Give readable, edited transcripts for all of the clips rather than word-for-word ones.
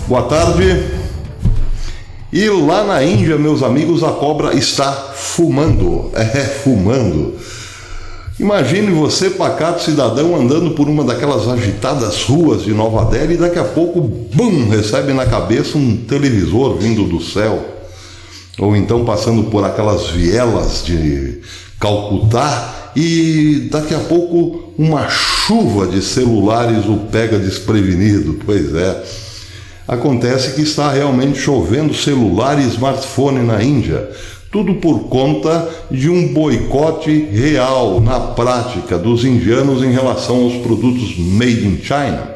Boa tarde. E lá na Índia, meus amigos, a cobra está fumando. Fumando. Imagine você, pacato cidadão, andando por uma daquelas agitadas ruas de Nova Delhi e daqui a pouco, bum, recebe na cabeça um televisor vindo do céu. Ou então passando por aquelas vielas de Calcutá e daqui a pouco uma chuva de celulares o pega desprevenido. Pois é. Acontece que está realmente chovendo celular e smartphone na Índia. Tudo por conta de um boicote real, na prática, dos indianos em relação aos produtos made in China.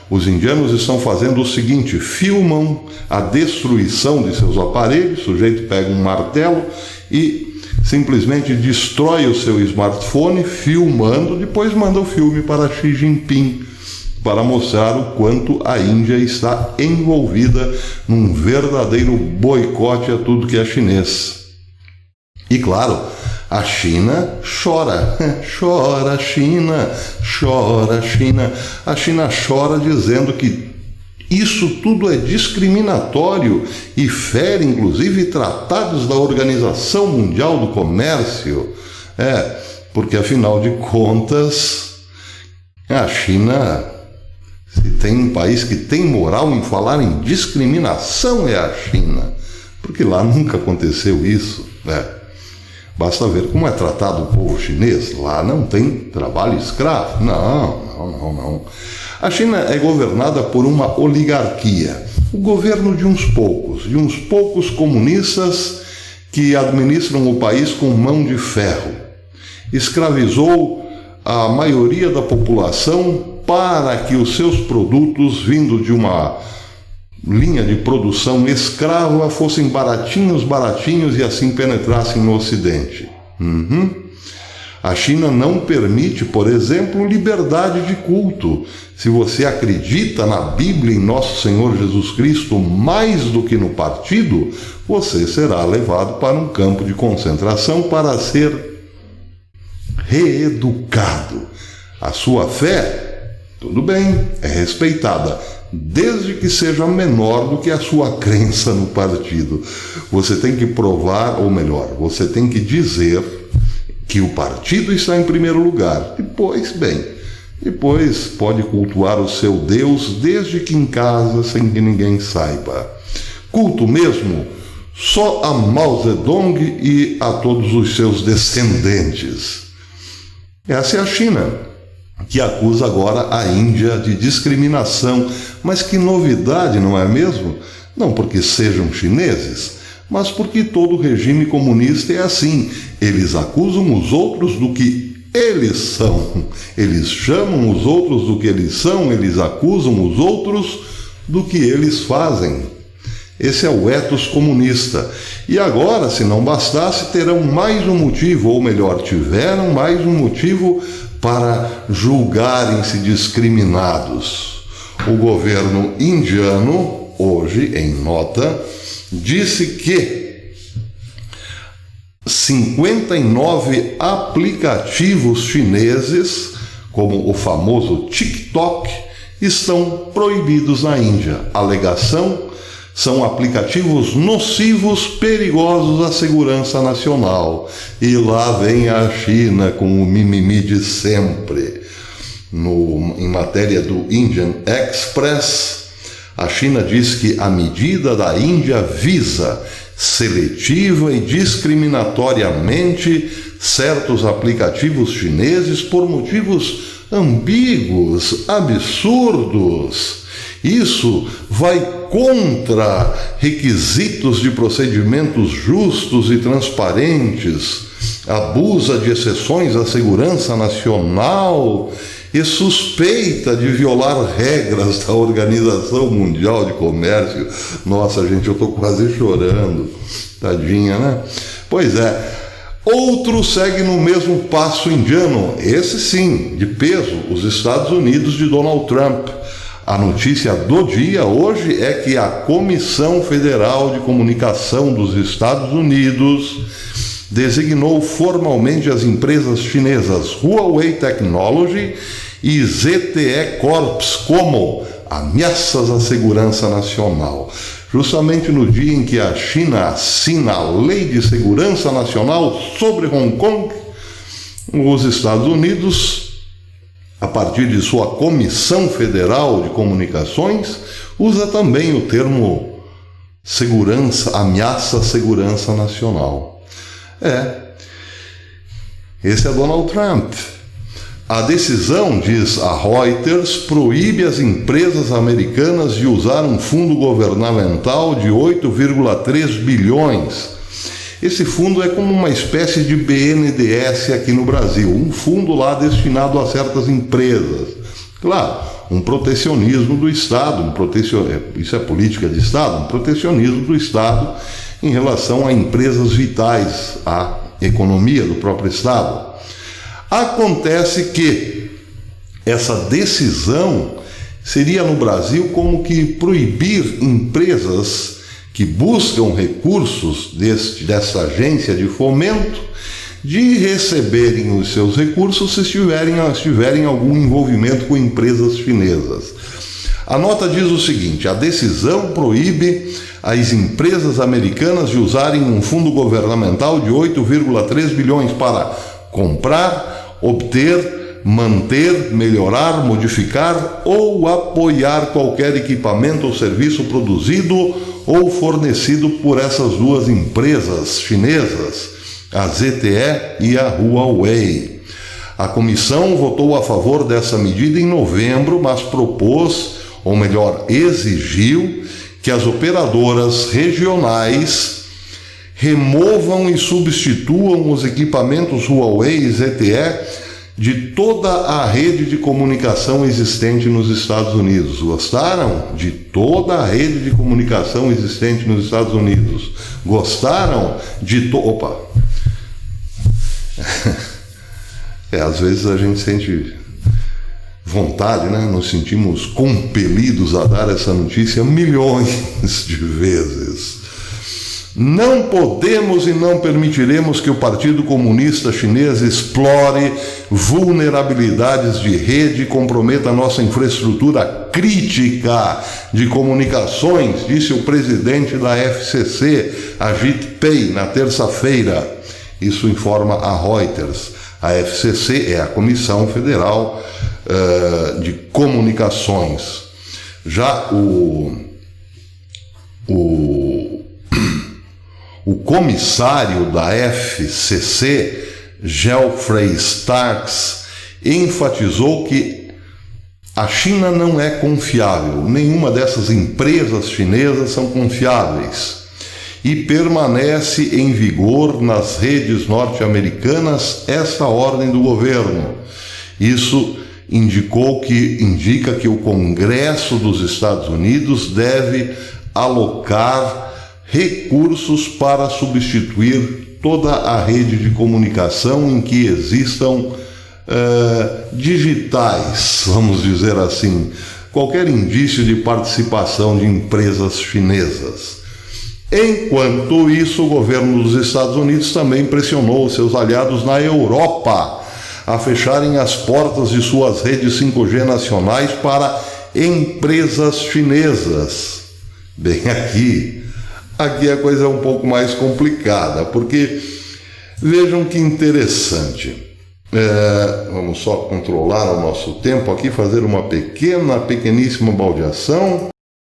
Os indianos estão fazendo o seguinte: filmam a destruição de seus aparelhos, o sujeito pega um martelo e simplesmente destrói o seu smartphone, filmando, depois manda o filme para Xi Jinping, para mostrar o quanto a Índia está envolvida num verdadeiro boicote a tudo que é chinês. E claro, a China chora. Chora, China, chora, China. A China chora dizendo que isso tudo é discriminatório e fere, inclusive, tratados da Organização Mundial do Comércio. Porque, afinal de contas, a China... Se tem um país que tem moral em falar em discriminação é a China, porque lá nunca aconteceu isso, Basta ver como é tratado o povo chinês. Lá não tem trabalho escravo. Não. A China é governada por uma oligarquia, o governo de uns poucos comunistas que administram o país com mão de ferro. Escravizou a maioria da população para que os seus produtos, vindo de uma linha de produção escrava, fossem baratinhos e assim penetrassem no Ocidente. A China não permite, por exemplo, liberdade de culto. Se você acredita na Bíblia, em Nosso Senhor Jesus Cristo, mais do que no partido, você será levado para um campo de concentração para ser reeducado. A sua fé, tudo bem, é respeitada, desde que seja menor do que a sua crença no partido. Você tem que provar, ou melhor, você tem que dizer que o partido está em primeiro lugar. Depois pode cultuar o seu Deus, desde que em casa, sem que ninguém saiba. Culto mesmo, só a Mao Zedong e a todos os seus descendentes. Essa é a China, que acusa agora a Índia de discriminação. Mas que novidade, não é mesmo? Não porque sejam chineses, mas porque todo regime comunista é assim. Eles acusam os outros do que eles são. Eles chamam os outros do que eles são, eles acusam os outros do que eles fazem. Esse é o ethos comunista. E agora, se não bastasse, terão mais um motivo, ou melhor, tiveram mais um motivo para julgarem-se discriminados. O governo indiano, hoje, em nota, disse que 59 aplicativos chineses, como o famoso TikTok, estão proibidos na Índia. Alegação: são aplicativos nocivos, perigosos à segurança nacional. E lá vem a China com o mimimi de sempre. Em matéria do Indian Express, a China diz que a medida da Índia visa seletiva e discriminatoriamente certos aplicativos chineses por motivos ambíguos, absurdos. Isso vai contra requisitos de procedimentos justos e transparentes, abusa de exceções à segurança nacional e suspeita de violar regras da Organização Mundial de Comércio. Nossa, gente, eu estou quase chorando. Tadinha, né? Pois é. Outro segue no mesmo passo indiano, esse sim, de peso, os Estados Unidos de Donald Trump. A notícia do dia hoje é que a Comissão Federal de Comunicação dos Estados Unidos designou formalmente as empresas chinesas Huawei Technology e ZTE Corp como ameaças à segurança nacional. Justamente no dia em que a China assina a Lei de Segurança Nacional sobre Hong Kong, os Estados Unidos, a partir de sua Comissão Federal de Comunicações, usa também o termo ameaça à segurança nacional. Esse é Donald Trump. A decisão, diz a Reuters, proíbe as empresas americanas de usar um fundo governamental de 8,3 bilhões. Esse fundo é como uma espécie de BNDES aqui no Brasil, um fundo lá destinado a certas empresas. Claro, um protecionismo do Estado, isso é política de Estado, um protecionismo do Estado em relação a empresas vitais à economia do próprio Estado. Acontece que essa decisão seria no Brasil como que proibir empresas que buscam recursos dessa agência de fomento de receberem os seus recursos se tiverem algum envolvimento com empresas chinesas. A nota diz o seguinte: a decisão proíbe as empresas americanas de usarem um fundo governamental de 8,3 bilhões para comprar, obter, manter, melhorar, modificar ou apoiar qualquer equipamento ou serviço produzido ou fornecido por essas duas empresas chinesas, a ZTE e a Huawei. A comissão votou a favor dessa medida em novembro, mas propôs, ou melhor, exigiu, que as operadoras regionais removam e substituam os equipamentos Huawei e ZTE de toda a rede de comunicação existente nos Estados Unidos. Gostaram? De toda a rede de comunicação existente nos Estados Unidos. Gostaram de Opa! Às vezes a gente sente vontade, né? Nos sentimos compelidos a dar essa notícia milhões de vezes. Não podemos e não permitiremos que o Partido Comunista Chinês explore vulnerabilidades de rede e comprometa nossa infraestrutura crítica de comunicações, disse o presidente da FCC, Ajit Pai, na terça-feira. Isso informa a Reuters. A FCC é a Comissão Federal de Comunicações. Já o comissário da FCC, Geoffrey Starks, enfatizou que a China não é confiável, nenhuma dessas empresas chinesas são confiáveis e permanece em vigor nas redes norte-americanas esta ordem do governo. Isso indica que o Congresso dos Estados Unidos deve alocar recursos para substituir toda a rede de comunicação em que existam digitais, vamos dizer assim, qualquer indício de participação de empresas chinesas. Enquanto isso, o governo dos Estados Unidos também pressionou seus aliados na Europa a fecharem as portas de suas redes 5G nacionais para empresas chinesas. Bem, aqui a coisa é um pouco mais complicada, porque vejam que interessante. Vamos só controlar o nosso tempo aqui, fazer uma pequeníssima baldeação.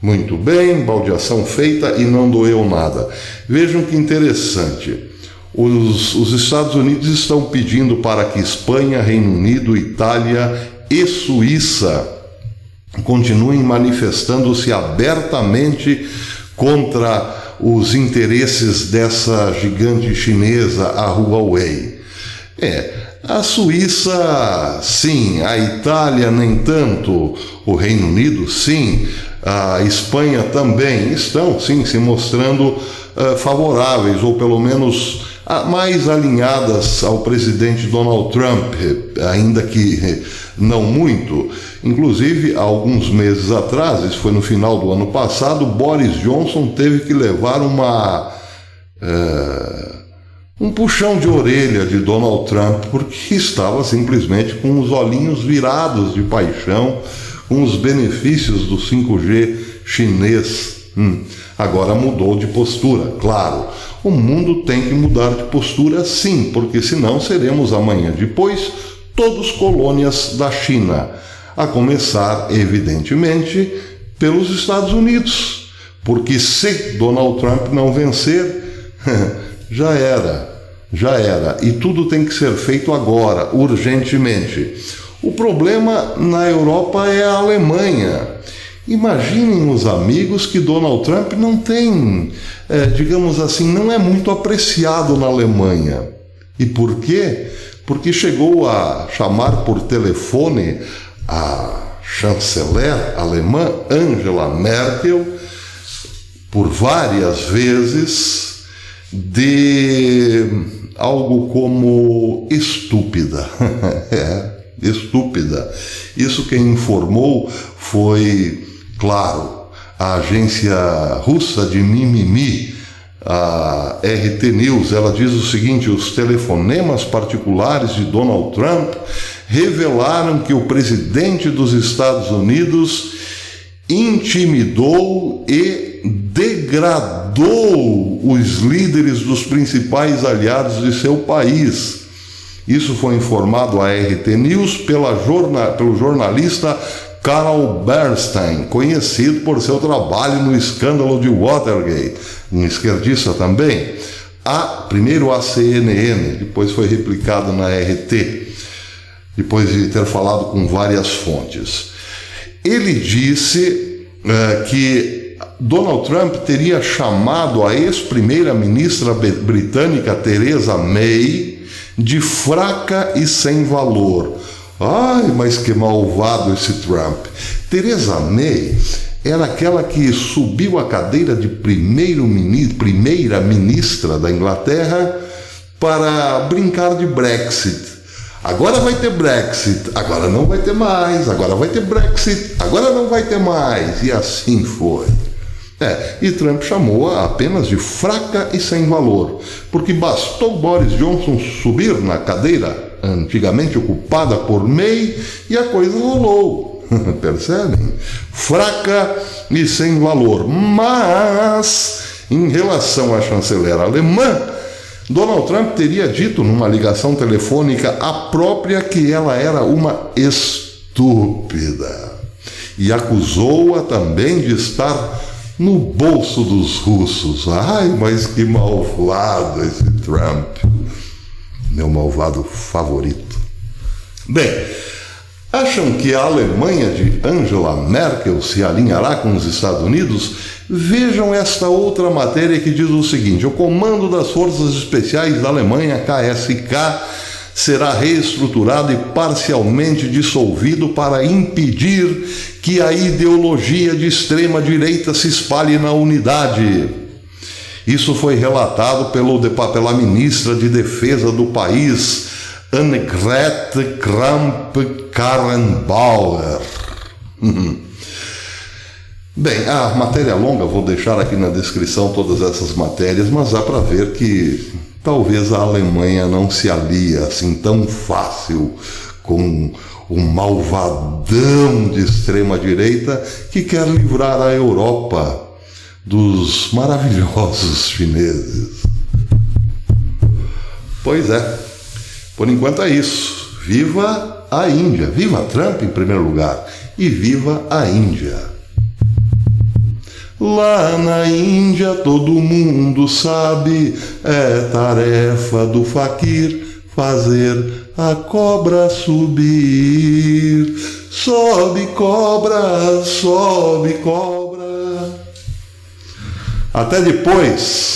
Muito bem, baldeação feita e não doeu nada. Vejam que interessante. Os Estados Unidos estão pedindo para que Espanha, Reino Unido, Itália e Suíça continuem manifestando-se abertamente contra os interesses dessa gigante chinesa, a Huawei. A Suíça, sim, a Itália, nem tanto, o Reino Unido, sim, a Espanha também estão, sim, se mostrando favoráveis, ou pelo menos mais alinhadas ao presidente Donald Trump, ainda que não muito. Inclusive, há alguns meses atrás, isso foi no final do ano passado, Boris Johnson teve que levar um puxão de orelha de Donald Trump, porque estava simplesmente com os olhinhos virados de paixão com os benefícios do 5G chinês. Agora mudou de postura, claro. O mundo tem que mudar de postura sim, porque senão seremos amanhã depois todos colônias da China, a começar, evidentemente, pelos Estados Unidos, porque se Donald Trump não vencer, já era, e tudo tem que ser feito agora, urgentemente. O problema na Europa é a Alemanha. Imaginem os amigos que Donald Trump não tem, digamos assim, não é muito apreciado na Alemanha. E por quê? Porque chegou a chamar por telefone a chanceler alemã Angela Merkel por várias vezes de algo como estúpida. Estúpida. Isso quem informou foi, claro, a agência russa de mimimi, a RT News. Ela diz o seguinte: os telefonemas particulares de Donald Trump revelaram que o presidente dos Estados Unidos intimidou e degradou os líderes dos principais aliados de seu país. Isso foi informado à RT News pelo jornalista Carl Bernstein, conhecido por seu trabalho no escândalo de Watergate, um esquerdista também. Primeiro a CNN, depois foi replicado na RT, depois de ter falado com várias fontes. Ele disse que Donald Trump teria chamado a ex-primeira-ministra britânica Theresa May de fraca e sem valor. Ai, mas que malvado esse Trump. Theresa May era aquela que subiu a cadeira de primeira-ministra da Inglaterra para brincar de Brexit. Agora vai ter Brexit, agora não vai ter mais, agora vai ter Brexit, agora não vai ter mais. E assim foi. E Trump chamou-a apenas de fraca e sem valor, porque bastou Boris Johnson subir na cadeira antigamente ocupada por May e a coisa rolou. Percebem? Fraca e sem valor. Mas, em relação à chanceler alemã, Donald Trump teria dito numa ligação telefônica à própria que ela era uma estúpida e acusou-a também de estar no bolso dos russos. Ai, mas que malvado esse Trump. Meu malvado favorito. Bem, acham que a Alemanha de Angela Merkel se alinhará com os Estados Unidos? Vejam esta outra matéria que diz o seguinte: o Comando das Forças Especiais da Alemanha, KSK, será reestruturado e parcialmente dissolvido para impedir que a ideologia de extrema-direita se espalhe na unidade. Isso foi relatado pela ministra de Defesa do país, Annegret Kramp-Karrenbauer. Bem, a matéria é longa, vou deixar aqui na descrição todas essas matérias, mas dá para ver que talvez a Alemanha não se alie assim tão fácil com um malvadão de extrema-direita que quer livrar a Europa dos maravilhosos chineses. Pois é, por enquanto é isso. Viva a Índia, viva Trump em primeiro lugar e viva a Índia. Lá na Índia todo mundo sabe, é tarefa do faquir fazer a cobra subir. Sobe cobra, sobe cobra. Até depois.